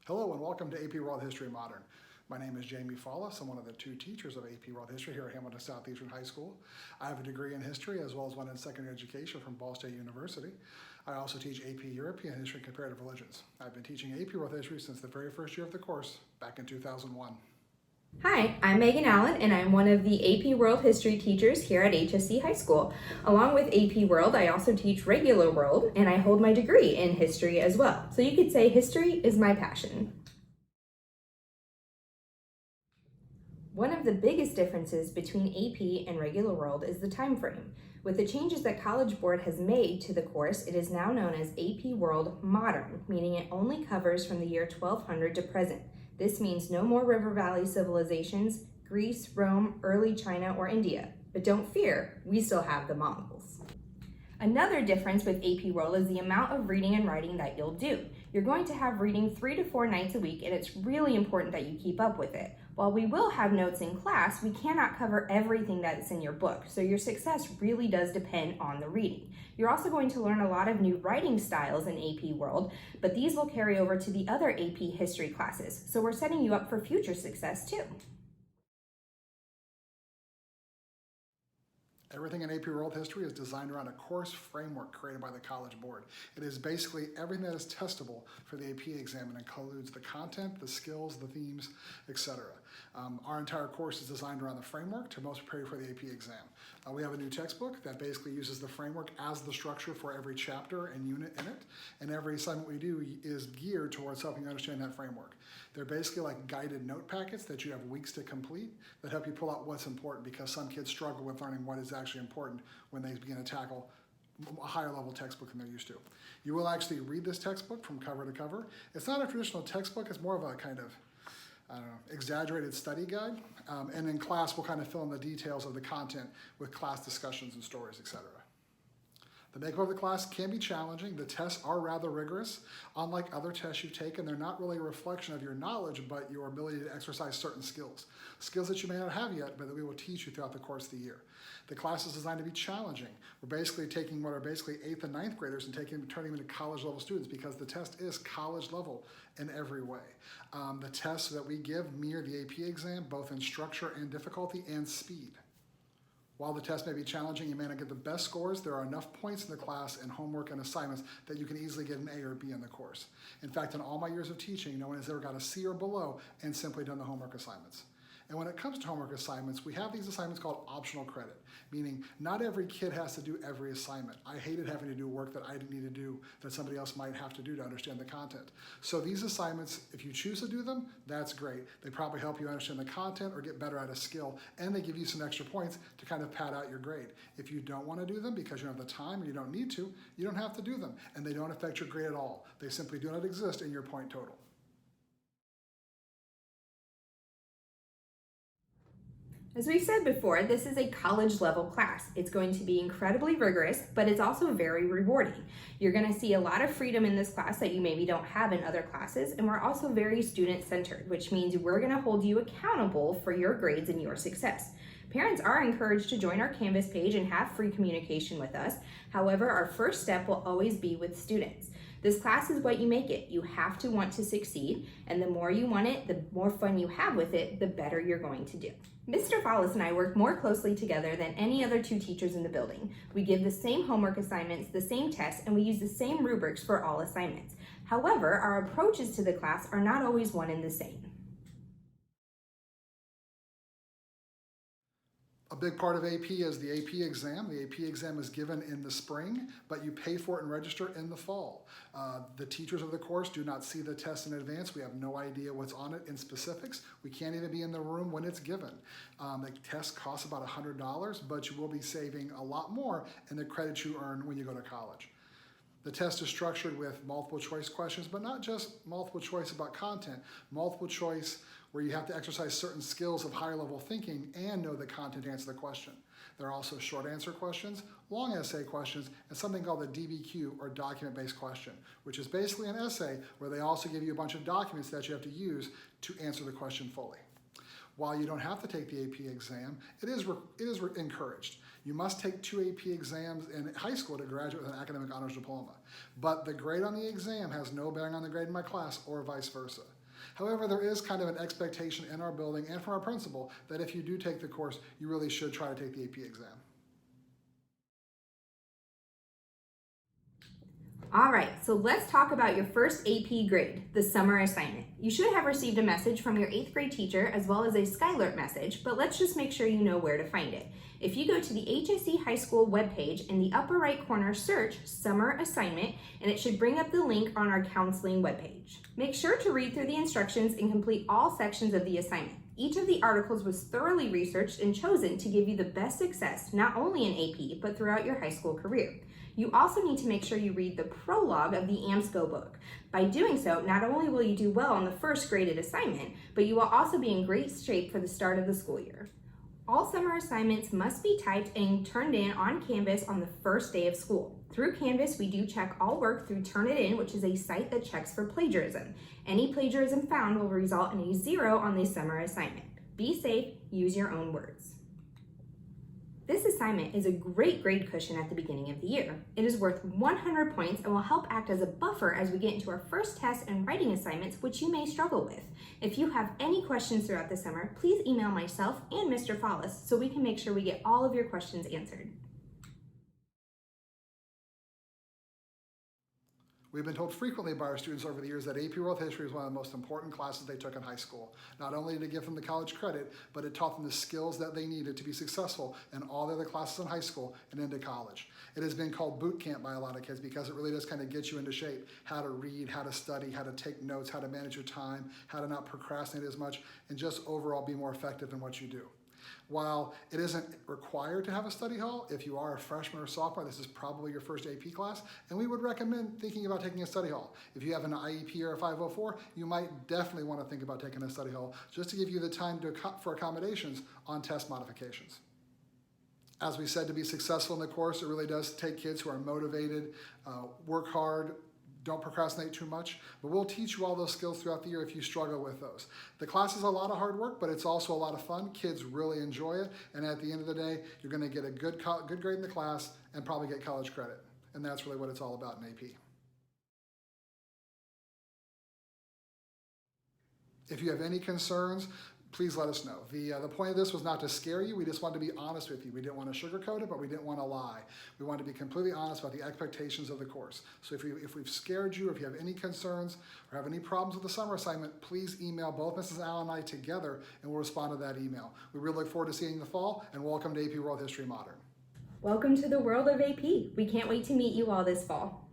Hello and welcome to AP World History Modern. My name is Jamie Fallis. I'm one of the two teachers of AP World History here at Hamilton Southeastern High School. I have a degree in history as well as one in secondary education from Ball State University. I also teach AP European History and Comparative Religions. I've been teaching AP World History since the very first year of the course back in 2001. Hi, I'm Megan Allen, and I'm one of the AP World History teachers here at HSE High School. Along with AP World, I also teach regular world, and I hold my degree in history as well. So you could say history is my passion. One of the biggest differences between AP and regular world is the time frame. With the changes that College Board has made to the course, it is now known as AP World Modern, meaning it only covers from the year 1200 to present. This means no more River Valley civilizations, Greece, Rome, early China, or India. But don't fear, we still have the Mongols. Another difference with AP World is the amount of reading and writing that you'll do. You're going to have reading 3 to 4 nights a week, and it's really important that you keep up with it. While we will have notes in class, we cannot cover everything that's in your book, so your success really does depend on the reading. You're also going to learn a lot of new writing styles in AP World, but these will carry over to the other AP history classes, so we're setting you up for future success too. Everything in AP World History is designed around a course framework created by the College Board. It is basically everything that is testable for the AP exam and includes the content, the skills, the themes, etc. Our entire course is designed around the framework to most prepare you for the AP exam. We have a new textbook that basically uses the framework as the structure for every chapter and unit in it, and every assignment we do is geared towards helping you understand that framework. They're basically like guided note packets that you have weeks to complete that help you pull out what's important, because some kids struggle with learning what is actually important when they begin to tackle a higher level textbook than they're used to. You will actually read this textbook from cover to cover. It's not a traditional textbook, it's more of a kind of exaggerated study guide. And in class, we'll kind of fill in the details of the content with class discussions and stories, etc. The makeup of the class can be challenging. The tests are rather rigorous. Unlike other tests you've taken, they're not really a reflection of your knowledge, but your ability to exercise certain skills. Skills that you may not have yet, but that we will teach you throughout the course of the year. The class is designed to be challenging. We're basically taking what are basically 8th and 9th graders and turning them into college level students, because the test is college level in every way. The tests that we give mirror the AP exam, both in structure and difficulty and speed. While the test may be challenging, you may not get the best scores, there are enough points in the class and homework and assignments that you can easily get an A or B in the course. In fact, in all my years of teaching, no one has ever got a C or below and simply done the homework assignments. And when it comes to homework assignments, we have these assignments called optional credit, meaning not every kid has to do every assignment. I hated having to do work that I didn't need to do that somebody else might have to do to understand the content. So these assignments, if you choose to do them, that's great. They probably help you understand the content or get better at a skill, and they give you some extra points to kind of pad out your grade. If you don't want to do them because you don't have the time or you don't need to, you don't have to do them, and they don't affect your grade at all. They simply do not exist in your point total. As we've said before, this is a college level class. It's going to be incredibly rigorous, but it's also very rewarding. You're going to see a lot of freedom in this class that you maybe don't have in other classes, and we're also very student-centered, which means we're going to hold you accountable for your grades and your success. Parents are encouraged to join our Canvas page and have free communication with us. However, our first step will always be with students. This class is what you make it. You have to want to succeed, and the more you want it, the more fun you have with it, the better you're going to do. Mr. Fallis and I work more closely together than any other two teachers in the building. We give the same homework assignments, the same tests, and we use the same rubrics for all assignments. However, our approaches to the class are not always one and the same. A big part of AP is the AP exam. The AP exam is given in the spring, but you pay for it and register in the fall. The teachers of the course do not see the test in advance. We have no idea what's on it in specifics. We can't even be in the room when it's given. The test costs about $100, but you will be saving a lot more in the credits you earn when you go to college. The test is structured with multiple choice questions, but not just multiple choice about content, multiple choice where you have to exercise certain skills of higher level thinking and know the content to answer the question. There are also short answer questions, long essay questions, and something called the DBQ, or document-based question, which is basically an essay where they also give you a bunch of documents that you have to use to answer the question fully. While you don't have to take the AP exam, it is encouraged. You must take 2 AP exams in high school to graduate with an academic honors diploma. But the grade on the exam has no bearing on the grade in my class or vice versa. However, there is kind of an expectation in our building and from our principal that if you do take the course, you really should try to take the AP exam. All right, so let's talk about your first AP grade, the summer assignment. You should have received a message from your 8th grade teacher as well as a Skylert message, but let's just make sure you know where to find it. If you go to the HSE High School webpage, in the upper right corner, search Summer Assignment, and it should bring up the link on our counseling webpage. Make sure to read through the instructions and complete all sections of the assignment. Each of the articles was thoroughly researched and chosen to give you the best success, not only in AP, but throughout your high school career. You also need to make sure you read the prologue of the AMSCO book. By doing so, not only will you do well on the first graded assignment, but you will also be in great shape for the start of the school year. All summer assignments must be typed and turned in on Canvas on the first day of school. Through Canvas, we do check all work through Turnitin, which is a site that checks for plagiarism. Any plagiarism found will result in a 0 on the summer assignment. Be safe, use your own words. This assignment is a great grade cushion at the beginning of the year. It is worth 100 points and will help act as a buffer as we get into our first test and writing assignments, which you may struggle with. If you have any questions throughout the summer, please email myself and Mr. Follis so we can make sure we get all of your questions answered. We've been told frequently by our students over the years that AP World History is one of the most important classes they took in high school. Not only to give them the college credit, but it taught them the skills that they needed to be successful in all the other classes in high school and into college. It has been called boot camp by a lot of kids because it really does kind of get you into shape. How to read, how to study, how to take notes, how to manage your time, how to not procrastinate as much, and just overall be more effective in what you do. While it isn't required to have a study hall, if you are a freshman or sophomore, this is probably your first AP class, and we would recommend thinking about taking a study hall. If you have an IEP or a 504, you might definitely want to think about taking a study hall just to give you the time for accommodations on test modifications. As we said, to be successful in the course, it really does take kids who are motivated, work hard, don't procrastinate too much, but we'll teach you all those skills throughout the year if you struggle with those. The class is a lot of hard work, but it's also a lot of fun. Kids really enjoy it, and at the end of the day, you're going to get a good grade in the class and probably get college credit, and that's really what it's all about in AP. If you have any concerns, please let us know. The point of this was not to scare you. We just wanted to be honest with you. We didn't want to sugarcoat it, but we didn't want to lie. We wanted to be completely honest about the expectations of the course. So if we've scared you, if you have any concerns or have any problems with the summer assignment, please email both Mrs. Allen and I together, and we'll respond to that email. We really look forward to seeing you in the fall, and welcome to AP World History Modern. Welcome to the world of AP. We can't wait to meet you all this fall.